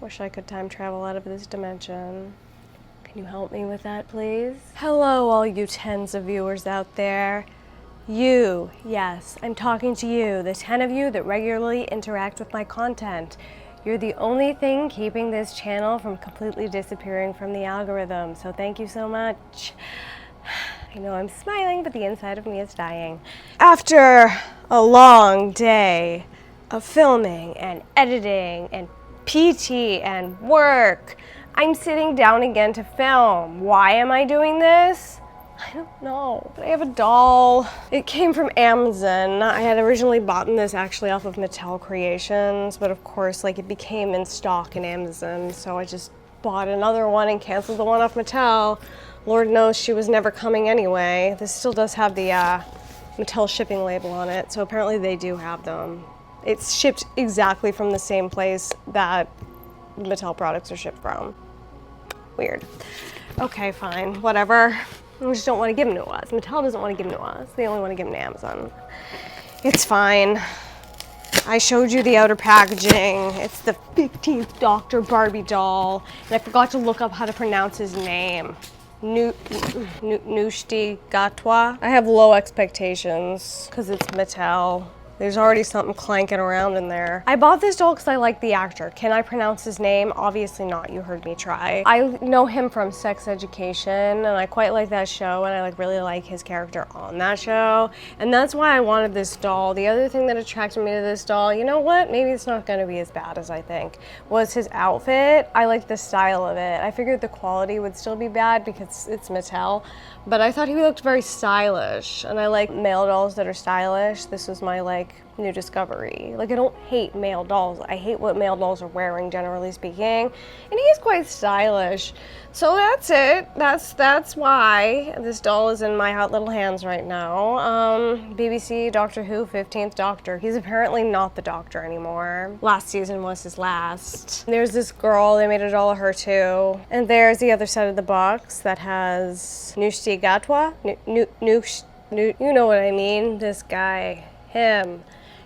Wish I could time travel out of this dimension. Can you help me with that, please? Hello, all you tens of viewers out there. You, yes, I'm talking to you, the 10 of you that regularly interact with my content. You're the only thing keeping this channel from completely disappearing from the algorithm, so thank you so much. I know I'm smiling, but the inside of me is dying. After a long day of filming and editing and PT and work, I'm sitting down again to film. Why am I doing this? I don't know, but I have a doll. It came from Amazon. I had originally bought this actually off of Mattel Creations, but of course, like, it became in stock in Amazon, so I just bought another one and canceled the one off Mattel. Lord knows she was never coming anyway. This still does have the Mattel shipping label on it, so apparently they do have them. It's shipped exactly from the same place that Mattel products are shipped from. Weird. Okay, fine, whatever. We just don't want to give them to us. Mattel doesn't want to give them to us. They only want to give them to Amazon. It's fine. I showed you the outer packaging. It's the 15th Doctor Barbie doll. And I forgot to look up how to pronounce his name. Ncuti Gatwa. I have low expectations because it's Mattel. There's already something clanking around in there. I bought this doll because I like the actor. Can I pronounce his name? Obviously not, you heard me try. I know him from Sex Education, and I quite like that show, and I really like his character on that show. And that's why I wanted this doll. The other thing that attracted me to this doll, you know what? Maybe it's not gonna be as bad as I think, was his outfit. I like the style of it. I figured the quality would still be bad because it's Mattel, but I thought he looked very stylish, and I like male dolls that are stylish. This was my new discovery. I don't hate male dolls. I hate what male dolls are wearing, generally speaking, and he's quite stylish. So that's it. That's why this doll is in my hot little hands right now. BBC Doctor Who 15th Doctor. He's apparently not the Doctor anymore. Last season was his last. There's this girl, they made a doll of her too. And there's the other side of the box that has Ncuti Gatwa. You know what I mean, this guy. Him.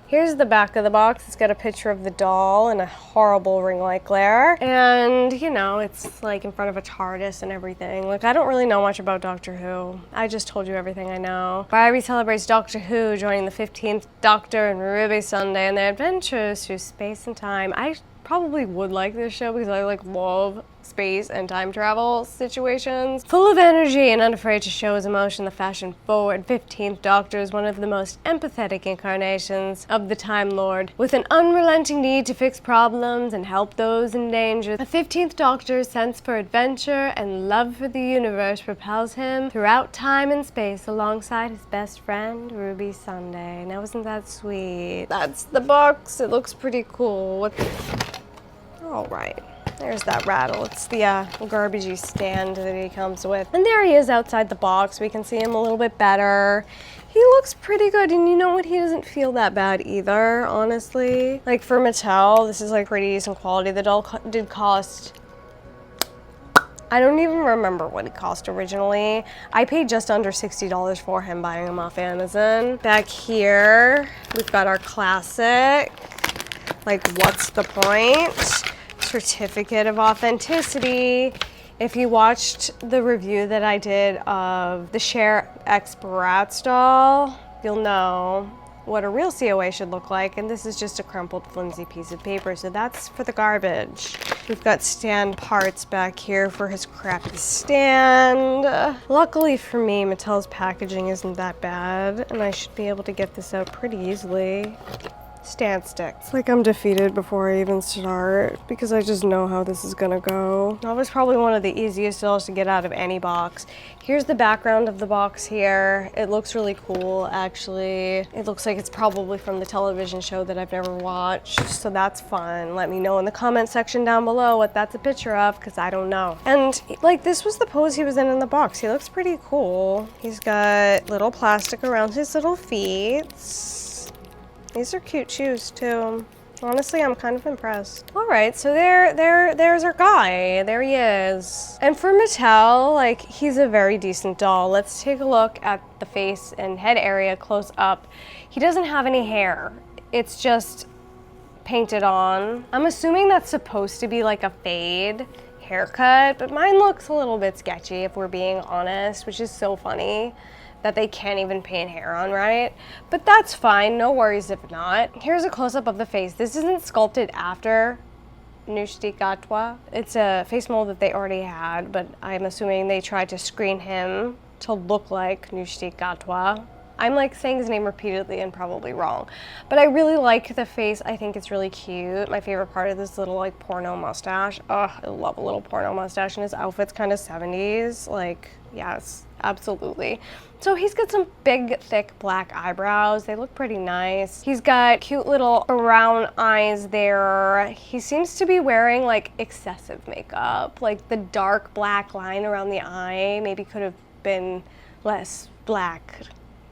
Here's the back of the box. It's got a picture of the doll and a horrible ring light glare. And, you know, it's in front of a TARDIS and everything. I don't really know much about Doctor Who. I just told you everything I know. Barbie celebrates Doctor Who joining the 15th Doctor and Ruby Sunday and their adventures through space and time. I probably would like this show because I love space and time travel situations. Full of energy and unafraid to show his emotion, the fashion-forward 15th Doctor is one of the most empathetic incarnations of the Time Lord. With an unrelenting need to fix problems and help those in danger, the 15th Doctor's sense for adventure and love for the universe propels him throughout time and space alongside his best friend, Ruby Sunday. Now isn't that sweet? That's the box. It looks pretty cool. All right. There's that rattle. It's the garbagey stand that he comes with. And there he is outside the box. We can see him a little bit better. He looks pretty good, and you know what? He doesn't feel that bad either, honestly. For Mattel, this is pretty decent quality. The doll did cost, I don't even remember what it cost originally. I paid just under $60 for him buying him off Amazon. Back here, we've got our classic, what's the point? Certificate of authenticity. If you watched the review that I did of the Cher X Bratz doll, you'll know what a real COA should look like, and this is just a crumpled, flimsy piece of paper, so that's for the garbage. We've got stand parts back here for his crappy stand. Luckily for me, Mattel's packaging isn't that bad, and I should be able to get this out pretty easily. Stand sticks. I'm defeated before I even start because I just know how this is gonna go. That was probably one of the easiest dolls to get out of any box. Here's the background of the box here. It looks really cool, actually. It looks like it's probably from the television show that I've never watched, so that's fun. Let me know in the comment section down below what that's a picture of, because I don't know. And this was the pose he was in the box. He looks pretty cool. He's got little plastic around his little feet. These are cute shoes too. Honestly, I'm kind of impressed. All right, so there's our guy. There he is. And for Mattel, he's a very decent doll. Let's take a look at the face and head area close up. He doesn't have any hair. It's just painted on. I'm assuming that's supposed to be like a fade haircut, but mine looks a little bit sketchy if we're being honest, which is so funny that they can't even paint hair on right. But that's fine, no worries if not. Here's a close-up of the face. This isn't sculpted after Ncuti Gatwa. It's a face mold that they already had, but I'm assuming they tried to screen him to look like Ncuti Gatwa. I'm like saying his name repeatedly and probably wrong, but I really like the face. I think it's really cute. My favorite part of this little like porno mustache. Oh, I love a little porno mustache, and his outfit's kind of 70s. Like, yes, absolutely. So he's got some big, thick black eyebrows. They look pretty nice. He's got cute little brown eyes there. He seems to be wearing like excessive makeup. Like the dark black line around the eye maybe could have been less black.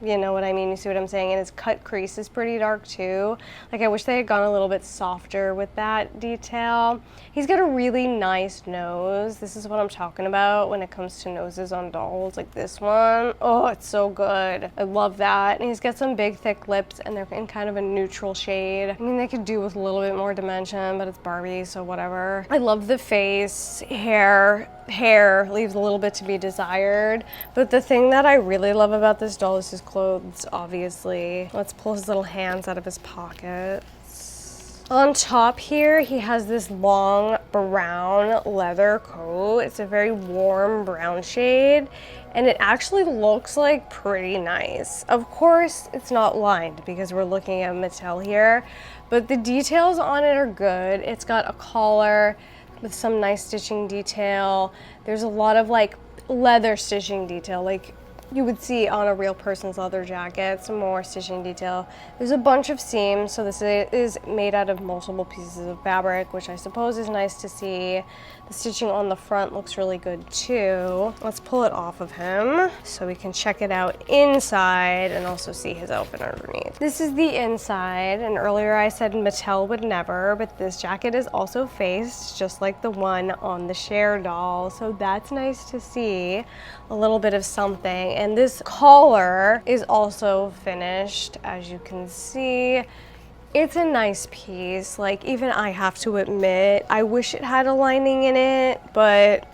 You know what I mean? You see what I'm saying? And his cut crease is pretty dark too. Like, I wish they had gone a little bit softer with that detail. He's got a really nice nose. This is what I'm talking about when it comes to noses on dolls, like this one. Oh, it's so good. I love that. And he's got some big, thick lips, and they're in kind of a neutral shade. I mean, they could do with a little bit more dimension, but it's Barbie, so whatever. I love the face, hair leaves a little bit to be desired, but the thing that I really love about this doll is his clothes, obviously. Let's pull his little hands out of his pockets. On top here, he has this long brown leather coat. It's a very warm brown shade, and it actually looks like pretty nice. Of course, it's not lined because we're looking at Mattel here, but the details on it are good. It's got a collar with some nice stitching detail. There's a lot of like leather stitching detail, like you would see on a real person's leather jacket, some more stitching detail. There's a bunch of seams, so this is made out of multiple pieces of fabric, which I suppose is nice to see. The stitching on the front looks really good too. Let's pull it off of him so we can check it out inside and also see his outfit underneath. This is the inside, and earlier I said Mattel would never, but this jacket is also faced just like the one on the Cher doll, so that's nice to see. A little bit of something. And this collar is also finished, as you can see. It's a nice piece. Like, even I have to admit, I wish it had a lining in it, but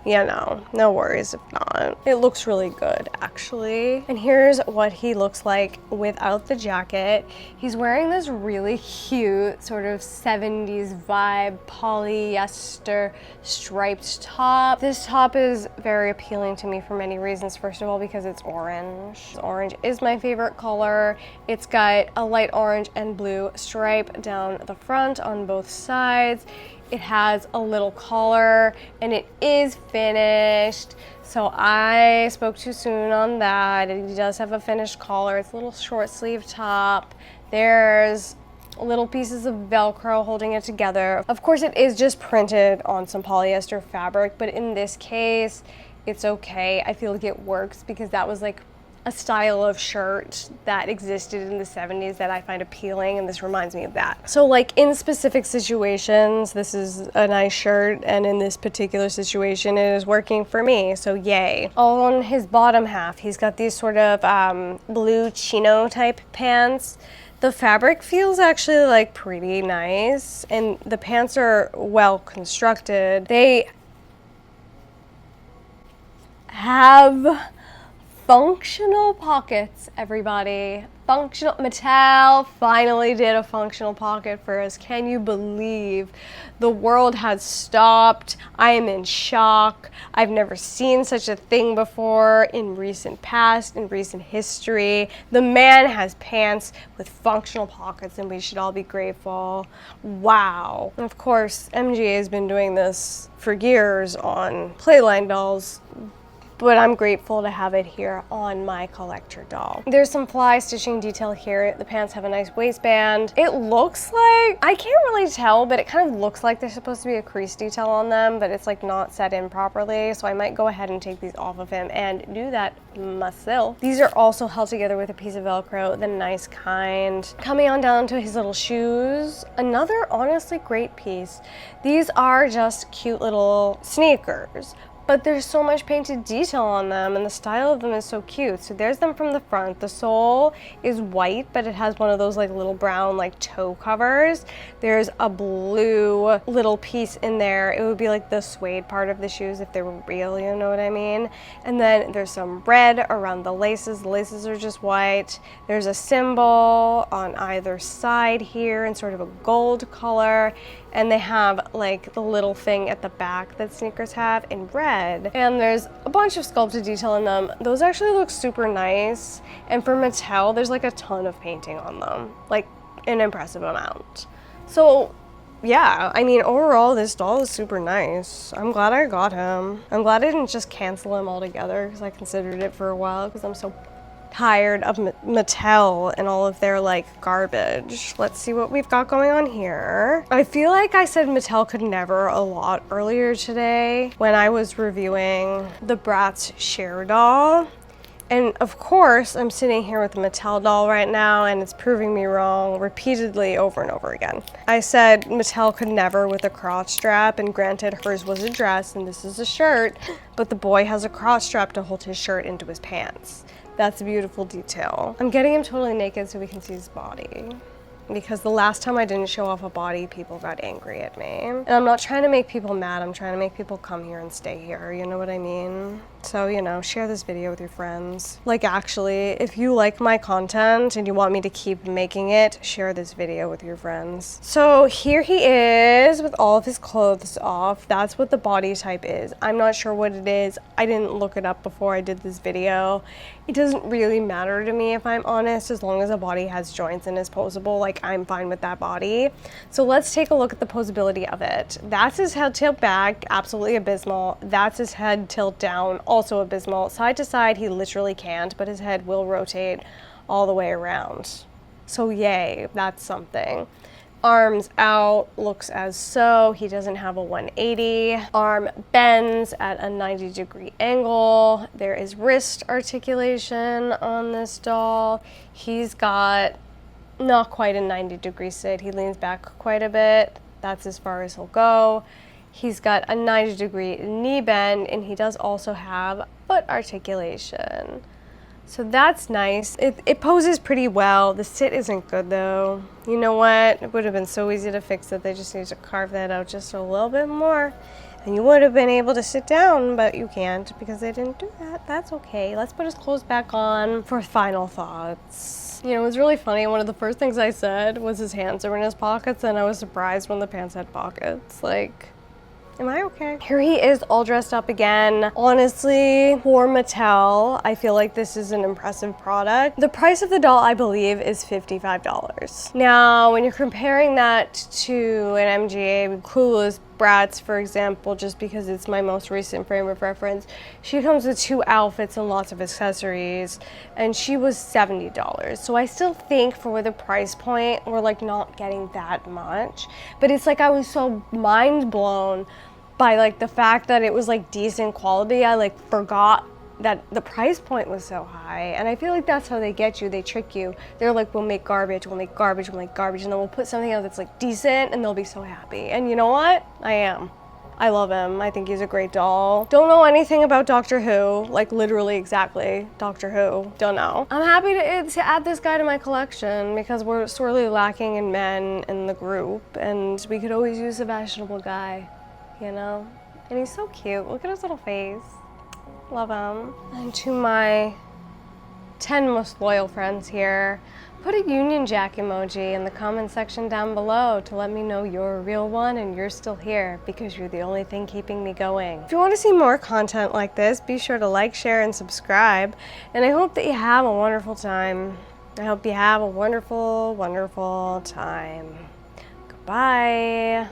you know, no worries if not. It looks really good, actually. And here's what he looks like without the jacket. He's wearing this really cute sort of 70s vibe polyester striped top. This top is very appealing to me for many reasons. First of all, because it's orange. Orange is my favorite color. It's got a light orange and blue stripe down the front on both sides. It has a little collar, and it is finished. So I spoke too soon on that. It does have a finished collar. It's a little short sleeve top. There's little pieces of Velcro holding it together. Of course, it is just printed on some polyester fabric, but in this case, it's okay. I feel like it works because that was like a style of shirt that existed in the 70s that I find appealing, and this reminds me of that. So like in specific situations, this is a nice shirt, and in this particular situation, it is working for me, so yay. On his bottom half, he's got these sort of blue chino type pants. The fabric feels actually like pretty nice, and the pants are well constructed. They have functional pockets, everybody. Functional. Mattel finally did a functional pocket for us. Can you believe? The world has stopped. I am in shock. I've never seen such a thing before in recent past, in recent history. The man has pants with functional pockets, and we should all be grateful. Wow. And of course, MGA has been doing this for years on Playline dolls, but I'm grateful to have it here on my collector doll. There's some fly stitching detail here. The pants have a nice waistband. It looks like, I can't really tell, but it kind of looks like there's supposed to be a crease detail on them, but it's like not set in properly, so I might go ahead and take these off of him and do that myself. These are also held together with a piece of Velcro, the nice kind. Coming on down to his little shoes, another honestly great piece. These are just cute little sneakers, but there's so much painted detail on them and the style of them is so cute. So there's them from the front. The sole is white, but it has one of those like little brown like toe covers. There's a blue little piece in there. It would be like the suede part of the shoes if they were real, you know what I mean? And then there's some red around the laces. The laces are just white. There's a symbol on either side here in sort of a gold color. And they have like the little thing at the back that sneakers have in red. And there's a bunch of sculpted detail in them. Those actually look super nice. And for Mattel, there's like a ton of painting on them, like an impressive amount. So yeah, I mean, overall, this doll is super nice. I'm glad I got him. I'm glad I didn't just cancel him altogether because I considered it for a while because I'm so tired of Mattel and all of their like garbage. Let's see what we've got going on here. I feel like I said Mattel could never a lot earlier today when I was reviewing the Bratz Cher doll. And of course, I'm sitting here with a Mattel doll right now and it's proving me wrong repeatedly over and over again. I said Mattel could never with a crotch strap, and granted hers was a dress and this is a shirt, but the boy has a crotch strap to hold his shirt into his pants. That's a beautiful detail. I'm getting him totally naked so we can see his body, because the last time I didn't show off a body, people got angry at me. And I'm not trying to make people mad, I'm trying to make people come here and stay here, you know what I mean? So, you know, share this video with your friends. Like, actually, if you like my content and you want me to keep making it, share this video with your friends. So here he is with all of his clothes off. That's what the body type is. I'm not sure what it is. I didn't look it up before I did this video. It doesn't really matter to me, if I'm honest, as long as a body has joints and is posable. Like, I'm fine with that body. So let's take a look at the posability of it. That's his head tilt back, absolutely abysmal. That's his head tilt down, also abysmal. Side to side, he literally can't, but his head will rotate all the way around. So yay, that's something. Arms out, looks as so. He doesn't have a 180. Arm bends at a 90-degree angle. There is wrist articulation on this doll. He's got not quite a 90-degree sit. He leans back quite a bit. That's as far as he'll go. He's got a 90-degree knee bend, and he does also have foot articulation. So that's nice. It poses pretty well. The sit isn't good though. You know what? It would have been so easy to fix it. They just need to carve that out just a little bit more. And you would have been able to sit down, but you can't because they didn't do that. That's okay. Let's put his clothes back on for final thoughts. You know, it was really funny. One of the first things I said was his hands are in his pockets, and I was surprised when the pants had pockets. Like, am I okay? Here he is all dressed up again. Honestly, for Mattel, I feel like this is an impressive product. The price of the doll, I believe, is $55. Now, when you're comparing that to an MGA Clueless Bratz, for example, just because it's my most recent frame of reference, she comes with 2 outfits and lots of accessories, and she was $70. So I still think for the price point, we're like not getting that much. But it's like I was so mind blown by like the fact that it was like decent quality. I like forgot that the price point was so high, and I feel like that's how they get you. They trick you. They're like, we'll make garbage, we'll make garbage, we'll make garbage, and then we'll put something out that's like decent, and they'll be so happy. And you know what? I am. I love him. I think he's a great doll. Don't know anything about Doctor Who, like literally exactly Doctor Who. Don't know. I'm happy to add this guy to my collection because we're sorely lacking in men in the group, and we could always use a fashionable guy, you know? And he's so cute. Look at his little face. Love him. And to my 10 most loyal friends here, put a Union Jack emoji in the comment section down below to let me know you're a real one and you're still here because you're the only thing keeping me going. If you want to see more content like this, be sure to like, share, and subscribe. And I hope that you have a wonderful time. I hope you have a wonderful, wonderful time. Goodbye.